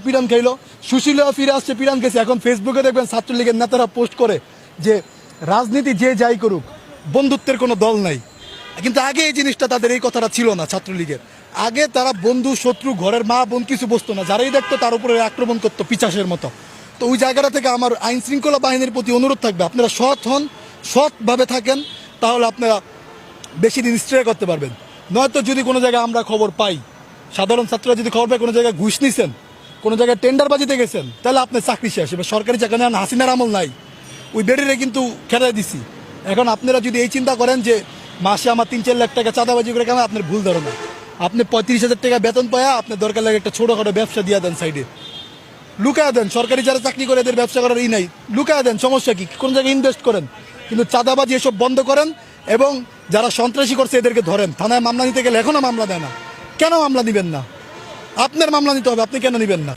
পিরান খাইলো, সুশীলও ফিরে আসছে, পিরান গেছে। এখন ফেসবুকে দেখবেন ছাত্রলীগের নেতারা পোস্ট করে যে রাজনীতি যে যাই করুক, বন্ধুত্বের কোনো দল নাই। কিন্তু আগে এই জিনিসটা, তাদের এই কথাটা ছিল না ছাত্রলীগের। আগে তারা বন্ধু শত্রু ঘরের মা বোন কিছু বসতো না, যারাই দেখতো তার উপরে আক্রমণ করতো পিচাসের মতো। তো ওই জায়গাটা থেকে আমার আইন শৃঙ্খলা বাহিনীর প্রতি অনুরোধ থাকবে, আপনারা সৎ হন, সৎভাবে থাকেন, তাহলে আপনারা বেশি দিন স্টে করতে পারবেন। নয়তো যদি কোনো জায়গায় আমরা খবর পাই, সাধারণ ছাত্ররা যদি খবর পায় কোনো জায়গায় ঘুষ নিছেন, কোনো জায়গায় টেন্ডারবাজিতে গেছেন, তাহলে আপনার চাকরি শেষ। এবার সরকারি চাকরি নেন, হাসিনার আমল নাই, ওই বেডিরে কিন্তু খেলায় দিছি। এখন আপনারা যদি এই চিন্তা করেন যে মাসে আমার 3-4 লাখ টাকা চাঁদাবাজি করে কেমন, আপনার ভুল ধারণা। আপনি 35,000 টাকা বেতন পায়া আপনার দরকার লাগে একটা ছোটোখাটো ব্যবসা দিয়ে দেন, সাইডে লুকায় দেন। সরকারি যারা চাকরি করে এদের ব্যবসা করার নাই, লুকায় দেন, সমস্যা কি? কোন জায়গায় ইনভেস্ট করেন, কিন্তু চাঁদাবাজি এসব বন্ধ করেন। এবং যারা সন্ত্রাসী করছে এদেরকে ধরেন। থানায় মামলা নিতে গেলে এখনো মামলা দেয় না, কেন মামলা নিবেন না? আপনার মামলা নিতে হবে, আপনি কেন নিবেন না?